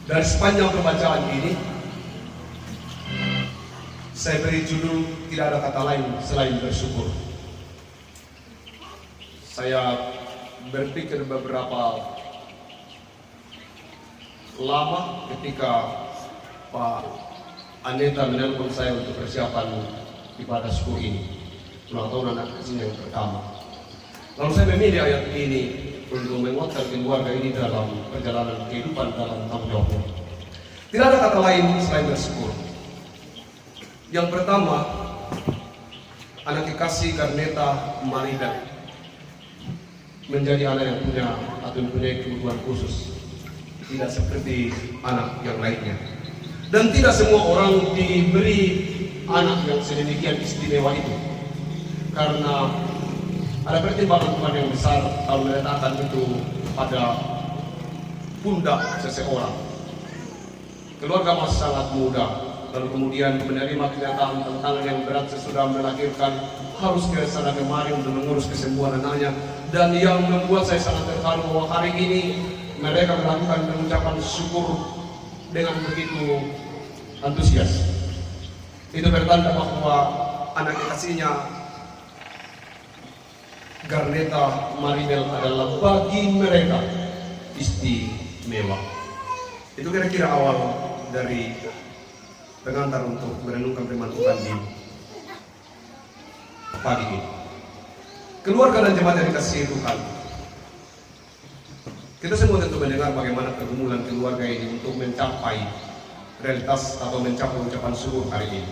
Dari sepanjang pembacaan ini, saya beri judul tidak ada kata lain selain bersyukur. Saya berpikir beberapa lama ketika Pak Aneta menelpon saya untuk persiapan ibadah syukur ini, ulang tahun anak kecil yang pertama. Lalu saya memilih ayat ini untuk menguatkan keluarga ini dalam perjalanan kehidupan dalam tanggung jawabnya. Tidak ada kata lain selain bersyukur. Yang pertama, anak kekasih Garneta Marida menjadi anak yang punya atau mempunyai kebutuhan khusus, tidak seperti anak yang lainnya. Dan tidak semua orang diberi anak yang sedemikian istimewa itu, karena ada pertimbangan Tuhan yang besar kalau meletakkan itu pada pundak seseorang. Keluarga masih sangat muda, lalu kemudian menerima kenyataan tantangan yang berat sesudah melahirkan, harus ke sana kemari untuk mengurus kesembuhan anaknya. Dan yang membuat saya sangat terharu bahwa hari ini mereka melakukan pengucapan syukur dengan begitu antusias. Itu bertanda bahwa anak kekasihnya Garneta Maribel adalah bagi mereka istimewa. Itu kira-kira awal dari pengantar untuk merenungkan firman Tuhan di pagi ini. Keluarga dan jemaat yang dikasihi Tuhan, kita semua tentu mendengar bagaimana pergumulan keluarga ini untuk mencapai realitas atau mencapai ucapan syukur hari ini.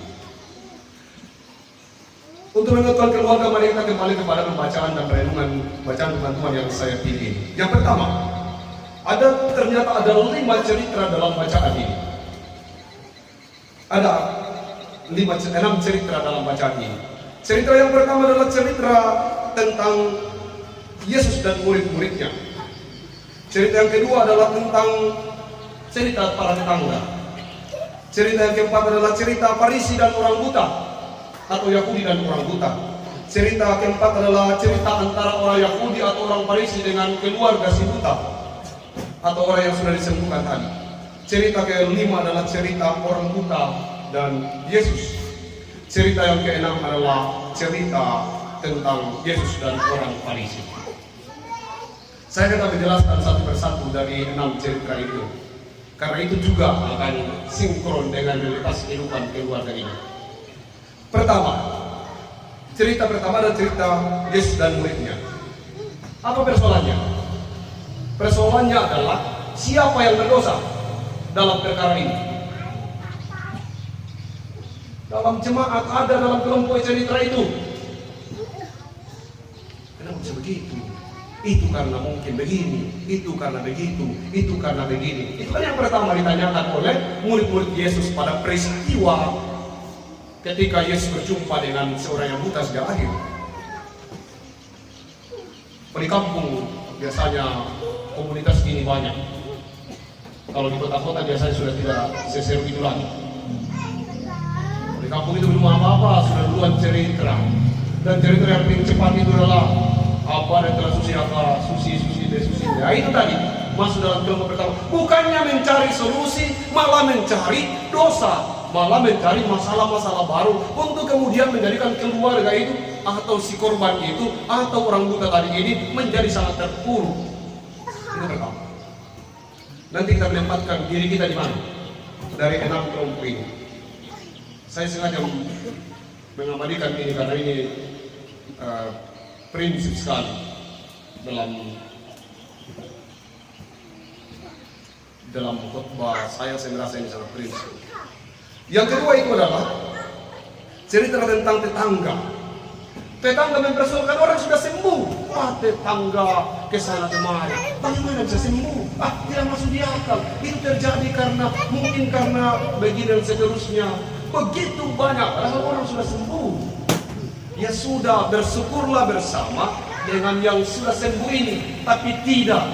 Untuk menguatkan keluarga, mari kita kembali kepada pembacaan dan perenungan bacaan firman Tuhan yang saya pilih. Yang pertama, ternyata ada 5 cerita dalam bacaan ini. Ada 6 cerita dalam bacaan ini. Cerita yang pertama adalah cerita tentang Yesus dan murid-muridnya. Cerita yang kedua adalah tentang cerita para tetangga. Cerita yang keempat adalah cerita Farisi dan orang buta, atau Yahudi dan orang buta. Cerita keempat adalah cerita antara orang Yahudi atau orang Farisi dengan keluarga si buta, atau orang yang sudah disembuhkan tadi. Cerita kelima adalah cerita orang buta dan Yesus. Cerita yang keenam adalah cerita tentang Yesus dan orang Farisi. Saya akan menjelaskan satu persatu dari 6 cerita itu, karena itu juga akan sinkron dengan realitas kehidupan keluarga ini. Pertama, cerita pertama adalah cerita Yesus dan muridnya. Apa persoalannya? Persoalannya adalah siapa yang berdosa dalam perkara ini. Dalam jemaat ada dalam kelompok cerita itu. Kenapa bisa begitu? Itu karena mungkin begini, itu karena begitu, itu karena begini. Itu kan yang pertama ditanyakan oleh murid-murid Yesus pada peristiwa ketika Yesus berjumpa dengan seorang yang buta sejak lahir. Di kampung biasanya komunitas gini banyak. Kalau di kota-kota biasanya sudah tidak seseru itu lagi. Di kampung itu belum apa-apa, sudah duluan cerita. Dan cerita yang paling cepat itu adalah apa dan telah susi apa, susi. Nah itu tadi masuk dalam kelompok pertama. Bukannya mencari solusi, malah mencari dosa, malah mencari masalah-masalah baru untuk kemudian menjadikan keluarga itu atau si korban itu atau orang buta tadi ini menjadi sangat terpuruk. Itu pertama. Nanti kita menempatkan diri kita di mana? Dari 6 kelompok ini. Saya sengaja mengabadikan ini karena ini prinsip sekali dalam khotbah saya merasa ini sangat prinsip. Yang kedua itu adalah cerita tentang tetangga. Tetangga mempersoalkan orang sudah sembuh. Wah, tetangga kesana kemari. Bagaimana bisa sembuh? Tidak masuk di akal. Itu terjadi mungkin karena begini dan seterusnya. Begitu banyak orang sudah sembuh. Ya sudah, bersyukurlah bersama dengan yang sudah sembuh ini. Tapi tidak.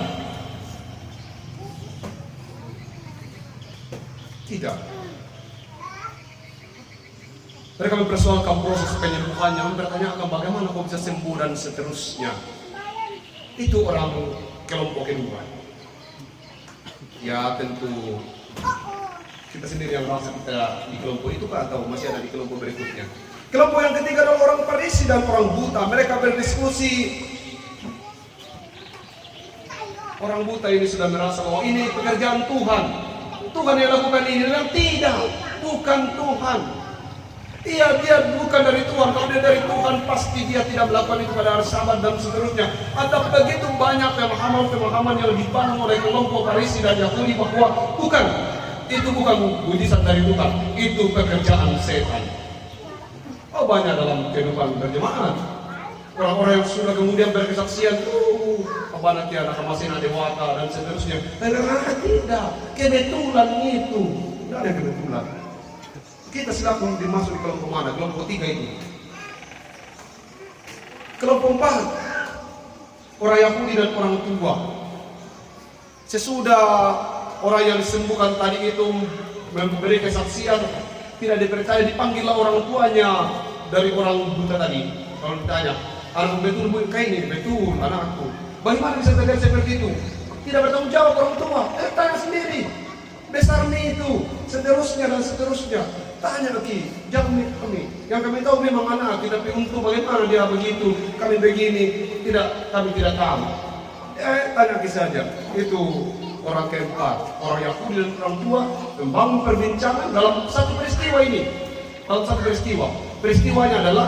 Mereka mempersoalkan proses penyembuhannya, mempertanyakan bagaimana kau bisa sembuh dan seterusnya. Itu orang kelompok kedua. Ya tentu Kita sendiri yang merasa kita di kelompok itu kan, atau masih ada di kelompok berikutnya. Kelompok yang ketiga adalah orang Farisi dan orang buta. Mereka berdiskusi. Orang buta ini sudah merasa bahwa ini pekerjaan Tuhan. Tuhan yang lakukan ini. Dia bilang tidak, bukan Tuhan. Dia bukan dari Tuhan. Kalau dia dari Tuhan pasti dia tidak melakukan itu pada hari Sabat dan seterusnya. Ada begitu banyak pemahaman yang dibangun oleh kelompok Farisi dan Yahudi bahwa bukan, itu bukan mujizat dari Tuhan, itu pekerjaan setan. Oh, banyak dalam kehidupan berjemaat orang-orang yang sudah kemudian berkesaksian, apa nanti anak masih ada dewata dan seterusnya. Tidak, kebetulan itu. Tidak ada kebetulan. Kita silakan dimasuk di kelompok mana? Kelompok 3 itu. Kelompok 4, orang Yahudi dan orang tua. Sesudah orang yang disembuhkan tadi itu memberi kesaksian, tidak dipercaya, dipanggillah orang tuanya dari orang buta tadi. Kalau ditanya, anak betul kayak ini, betul anakku. Bagaimana bisa terjadi seperti itu? Tidak bertanggung jawab orang tua. Tanya sendiri. Besar nih itu, seterusnya dan seterusnya. Tanya lagi, jangan kami. Yang kami tahu memang anak, tapi untuk bagaimana dia begitu, kami begini, kami tidak tahu. Tanya lagi saja. Itu orang keempat, orang Yahudi dan orang tua membangun perbincangan dalam satu peristiwa ini. Dalam satu peristiwa. Peristiwanya adalah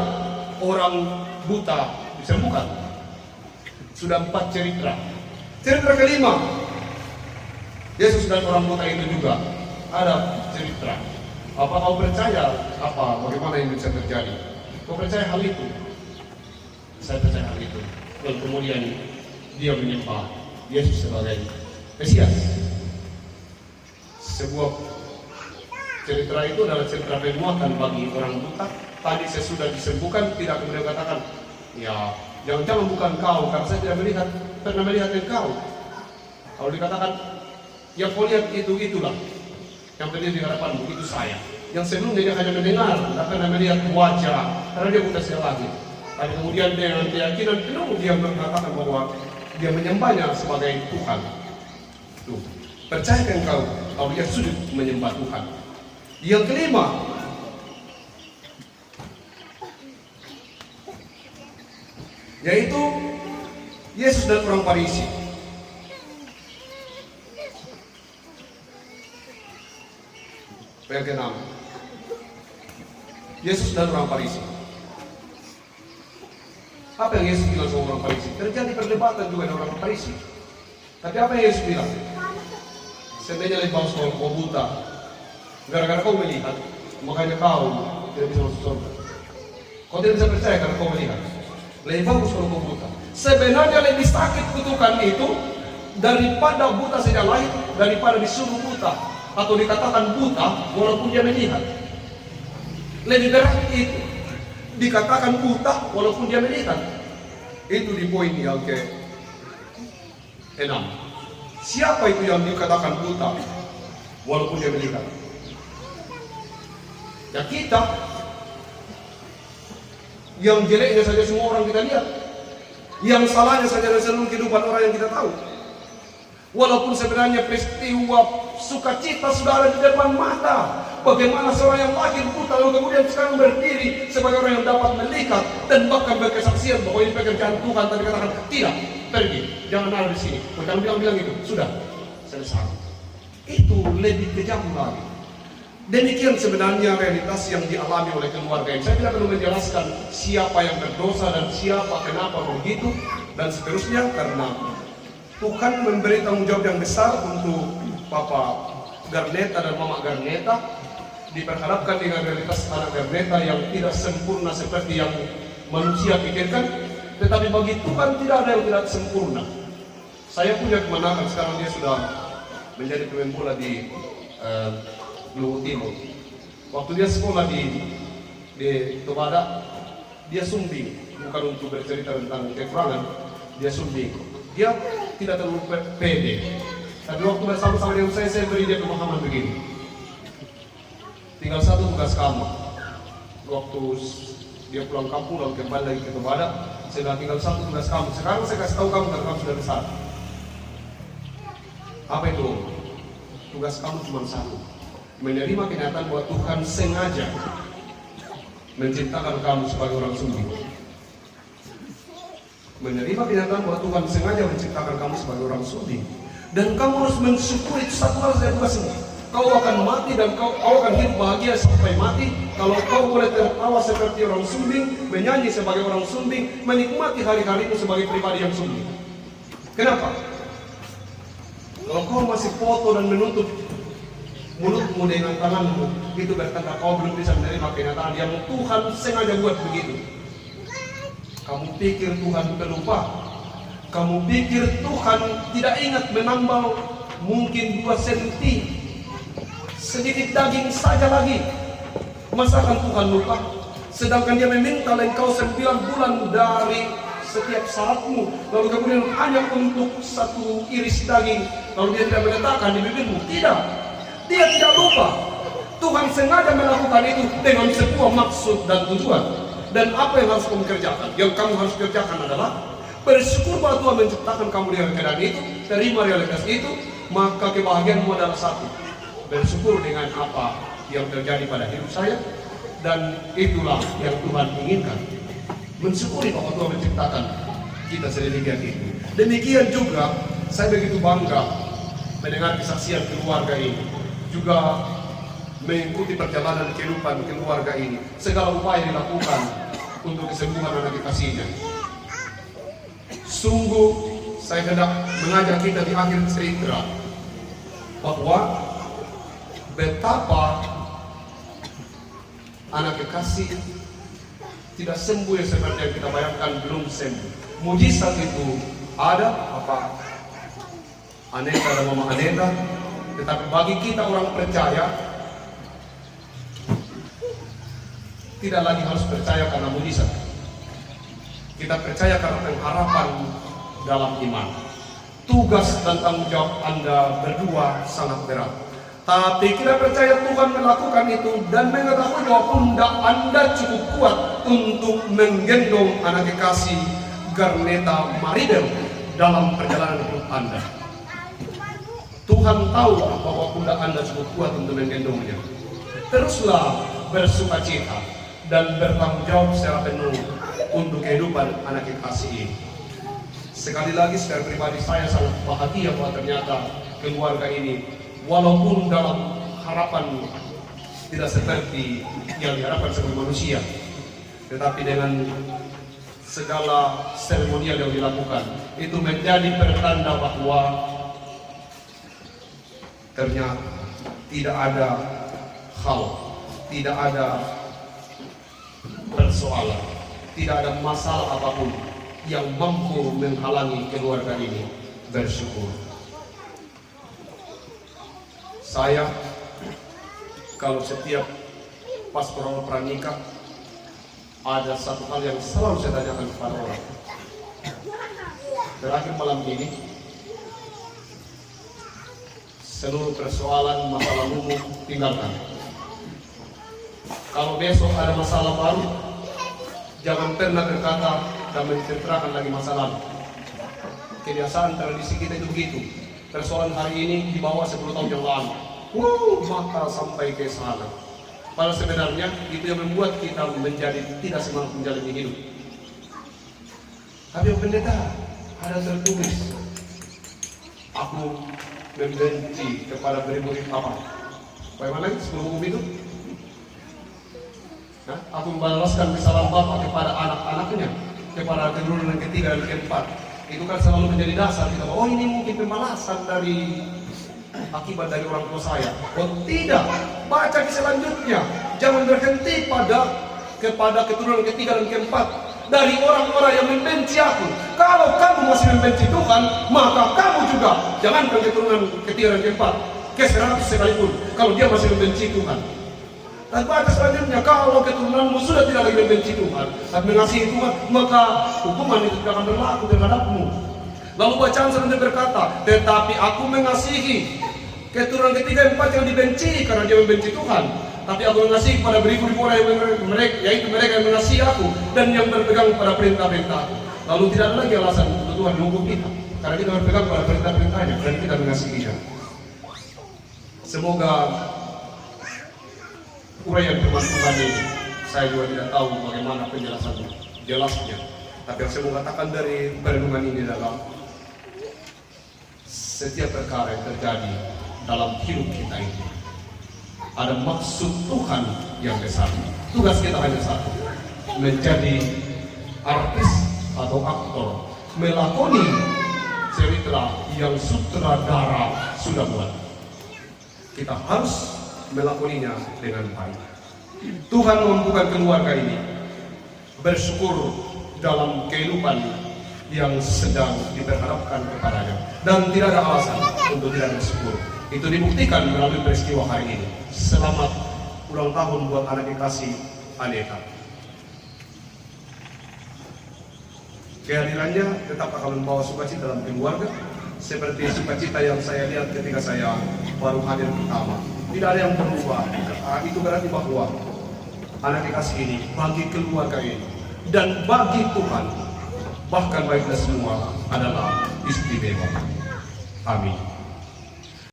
orang buta disembuhkan. Sudah 4 cerita. Cerita kelima, Yesus dan orang buta itu juga ada cerita. Apa kau percaya? Bagaimana ini bisa terjadi? Kau percaya hal itu? Saya percaya hal itu. Dan kemudian dia menyembah Yesus sebagai Mesias. Sebuah cerita itu adalah cerita penguatan bagi orang buta. Tadi sesudah disembuhkan, tidak kemudian katakan, ya jangan-jangan bukan kau, karena saya tidak pernah melihat engkau. Kalau dikatakan, yang kau lihat itulah yang berdiri di hadapanmu, itu saya. Yang sebelumnya dia hanya mendengar, tidak pernah melihat wajah, karena dia buta sekali lagi. Tapi kemudian dengan keyakinan penuh dia mengatakan bahwa dia menyembahnya sebagai Tuhan. Tuh, percayakan engkau kalau dia sujud menyembah Tuhan. Yang kelima, yaitu Yesus dan orang Farisi. Yang keenam, Yesus dan orang Farisi. Apa yang Yesus bilang sama orang Farisi? Terjadi perdebatan juga dengan orang Farisi. Tapi apa yang Yesus bilang? Seandainya lebih bagus kalau kau buta, gara-gara kau melihat, makanya kau tidak bisa masuk surga. Kau tidak bisa percaya karena kau melihat. Lebih bagus kalau kau buta. Sebenarnya lebih sakit kutukan itu daripada buta sejak lahir, daripada disuruh buta atau dikatakan buta walaupun dia melihat. Lebih berat itu dikatakan buta walaupun dia melihat. Itu di poin yang ke-6. Siapa itu yang dikatakan buta walaupun dia melihat? Ya kita. Yang jeleknya saja semua orang kita lihat, yang salahnya saja dari seluruh kehidupan orang yang kita tahu. Walaupun sebenarnya peristiwa sukacita sudah ada di depan mata. Bagaimana seorang yang lahir buta lalu kemudian sekarang berdiri sebagai orang yang dapat melihat dan bahkan berkesaksian bahwa ini pekerjaan Tuhan. Tadi katakan tidak, pergi, jangan ada di sini. Mereka bilang itu sudah selesai. Itu lebih kejam lagi. Demikian sebenarnya realitas yang dialami oleh keluarga ini. Saya tidak perlu menjelaskan siapa yang berdosa dan siapa kenapa begitu dan seterusnya, karena Tuhan memberi tanggung jawab yang besar untuk Papa Garneta dan Mama Garneta. Diperhadapkan dengan realitas anak Garneta yang tidak sempurna seperti yang manusia pikirkan, tetapi bagi Tuhan tidak ada yang tidak sempurna. Saya punya kemenangan, sekarang dia sudah menjadi pemain bola di Luhut Timur. Waktu dia sekolah di Tobada, dia sumbing, bukan untuk bercerita tentang kekurangan, dia sumbing. Dia tidak terlalu pede. Tapi waktu bersama-sama dengan saya beri dia pemahaman begini. Tinggal satu tugas kamu. Waktu dia pulang kampung lalu kembali lagi ke Tobada, saya bilang tinggal satu tugas kamu. Sekarang saya kasih tahu kamu karena kamu sudah besar. Apa itu? Tugas kamu cuma satu. menerima kenyataan bahwa Tuhan sengaja menciptakan kamu sebagai orang sumbing. Menerima kenyataan bahwa Tuhan sengaja menciptakan kamu sebagai orang sumbing. Dan kamu harus mensyukuri satu hal saya kasih. Kau akan mati dan kau akan hidup bahagia sampai mati kalau kau boleh tertawa seperti orang sumbing, menyanyi sebagai orang sumbing, menikmati hari-harimu sebagai pribadi yang sumbing. Kenapa? Kalau kau masih foto dan menutup mulutmu dengan tanganmu, itu bertanda kau belum bisa menerima kenyataan yang Tuhan sengaja buat begitu. Kamu pikir Tuhan pelupa? Kamu pikir Tuhan tidak ingat menambal mungkin 2 senti sedikit daging saja lagi? Masakan Tuhan lupa? Sedangkan dia meminta engkau 9 bulan dari setiap saatmu, lalu kemudian hanya untuk 1 iris daging, lalu dia tidak meletakkan di bibirmu. Tidak, dia tidak lupa. Tuhan sengaja melakukan itu dengan sebuah maksud dan tujuan. Dan apa yang harus kamu kerjakan? Yang kamu harus kerjakan adalah bersyukur bahwa Tuhan menciptakan kamu dengan keadaan itu, terima realitas itu, maka kebahagiaanmu adalah satu. Bersyukur dengan apa yang terjadi pada hidup saya, dan itulah yang Tuhan inginkan. Mensyukuri bahwa Tuhan menciptakan kita sedemikian itu. Demikian juga saya begitu bangga mendengar kesaksian keluarga ini, juga mengikuti perjalanan kehidupan keluarga ini. Segala upaya dilakukan untuk kesembuhan anak kekasihnya. Sungguh saya hendak mengajak kita di akhir cerita bahwa betapa anak kekasih tidak sembuh ya seperti yang kita bayangkan, belum sembuh. Mujizat itu ada, apa Aneta dan Mama Aneta, tetapi bagi kita orang percaya tidak lagi harus percaya karena mujizat. Kita percaya karena pengharapan dalam iman. Tugas dan tanggung jawab Anda berdua sangat berat. Tapi kita percaya Tuhan melakukan itu dan mengetahui bahwa pundak Anda cukup kuat untuk menggendong anak kekasih Garneta Maridel dalam perjalanan hidup Anda. Tuhan tahu bahwa pundak Anda cukup kuat untuk menggendongnya. Teruslah bersukacita dan bertanggung jawab secara penuh untuk kehidupan anak kekasih ini. Sekali lagi secara pribadi saya sangat bahagia bahwa ternyata keluarga ini, walaupun dalam harapan tidak seperti yang diharapkan sebagai manusia, tetapi dengan segala seremonial yang dilakukan itu menjadi pertanda bahwa ternyata tidak ada hal, tidak ada persoalan, tidak ada masalah apapun yang mampu menghalangi keluarga ini bersyukur. Saya kalau setiap pas orang pranikah ada satu hal yang selalu saya tanyakan kepada orang. Terakhir malam ini, seluruh persoalan masa lalumu tinggalkan. Kalau besok ada masalah baru, jangan pernah berkata dan menceritakan lagi masa lalu. Kebiasaan tradisi kita itu begitu. Persoalan hari ini dibawa 10 tahun yang lalu. Maka sampai ke sana. Padahal sebenarnya itu yang membuat kita menjadi tidak semangat menjalani hidup. Tapi pendeta ada tertulis, aku membenci kepada murid apa? Bagaimana sebelum hukum itu? Aku membalaskan kesalahan bapak kepada anak-anaknya, kepada keturunan ketiga dan keempat. Itu kan selalu menjadi dasar kita. Oh, ini mungkin pembalasan dari akibat dari orang tua saya. Oh tidak, baca di selanjutnya. Jangan berhenti kepada keturunan ketiga dan keempat dari orang-orang yang membenci aku. Kalau kamu masih membenci Tuhan, maka kamu juga jangan keturunan ketiga dan keempat ke 100 sekalipun kalau dia masih membenci Tuhan. Dan baca selanjutnya, kalau keturunanmu sudah tidak lagi membenci Tuhan dan mengasihi Tuhan, maka hukuman itu tidak akan berlaku terhadapmu. Lalu bacaan selanjutnya berkata, tetapi aku mengasihi keturunan ketiga empat yang dibenci karena dia membenci Tuhan. Tapi aku mengasihi kepada beribu-ribu orang yang yaitu mereka yang mengasihi aku dan yang berpegang pada perintah-perintahku. Lalu tidak ada lagi alasan untuk Tuhan menghukum kita, karena kita berpegang pada perintah-perintahnya dan kita mengasihinya. Semoga uraian firman Tuhan ini. Saya juga tidak tahu bagaimana penjelasan jelasnya. Tapi yang saya mau katakan dari perenungan ini adalah setiap perkara yang terjadi dalam hidup kita ini ada maksud Tuhan yang besar. Tugas kita hanya satu, menjadi artis atau aktor, melakoni cerita yang sutradara sudah buat. Kita harus melakoninya dengan baik. Tuhan membuka keluarga ini bersyukur dalam kehidupan yang sedang diperhadapkan kepadanya, dan tidak ada alasan untuk tidak bersyukur. Itu dibuktikan melalui peristiwa hari ini. Selamat ulang tahun buat anak kekasih Aneta. Kehadirannya tetap akan membawa sukacita dalam keluarga, seperti sukacita yang saya lihat ketika saya baru hadir pertama. Tidak ada yang berubah. Itu berarti bahwa anak kekasih ini bagi keluarga ini dan bagi Tuhan, bahkan bagi kita semua, adalah istimewa. Amin.